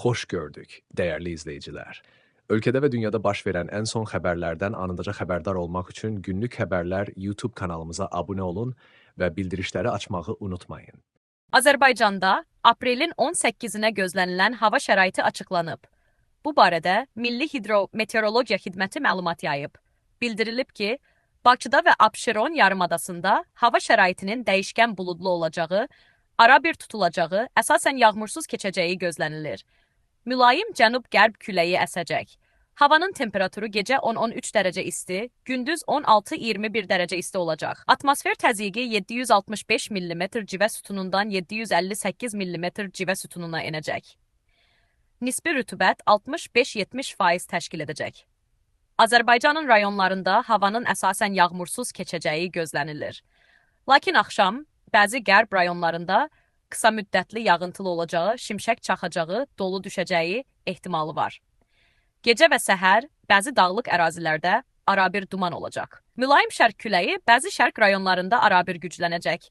Hoş gördük, değerli izleyiciler. Ülkede ve dünyada baş verən ən son xəbərlərdən anındaca xəbərdar olmaq üçün Günlük Xəbərlər YouTube kanalımıza abunə olun və bildirişləri açmağı unutmayın. Azərbaycanda aprelin 18-nə gözlənilən hava şəraiti açıqlanıb. Bu barədə Milli Hidrometeorologiya Xidməti məlumat yayıb. Bildirilib ki, Bakıda və Abşeron yarımadasında hava şəraitinin dəyişkən buludlu olacağı, arabir tutulacağı, əsasən yağmursuz keçəcəyi gözlənilir. Mülayim cənub-qərb küləyi əsəcək. Havanın temperaturu gecə 10-13 dərəcə isti, gündüz 16-21 dərəcə isti olacaq. Atmosfer təzyiqi 765 mm civə sütunundan 758 mm civə sütununa enəcək. Nisbi rütubət 65-70% təşkil edəcək. Azərbaycanın rayonlarında havanın əsasən yağmursuz keçəcəyi gözlənilir. Lakin axşam bəzi qərb rayonlarında qısa müddətli yağıntılı olacağı, şimşək çaxacağı, dolu düşəcəyi ehtimalı var. Gecə və səhər bəzi dağlıq ərazilərdə arabir duman olacaq. Mülayim şərq küləyi bəzi şərq rayonlarında arabir güclənəcək.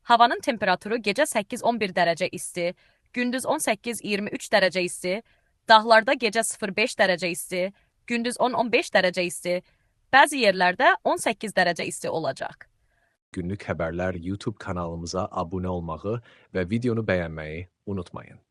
Havanın temperaturu gecə 8-11 dərəcə isti, gündüz 18-23 dərəcə isti, dağlarda gecə 0-5 dərəcə isti, gündüz 10-15 dərəcə isti, bəzi yerlərdə 18 dərəcə isti olacaq. Günlük Xəbərlər YouTube kanalımıza abunə olmağı və videonu bəyənməyi unutmayın.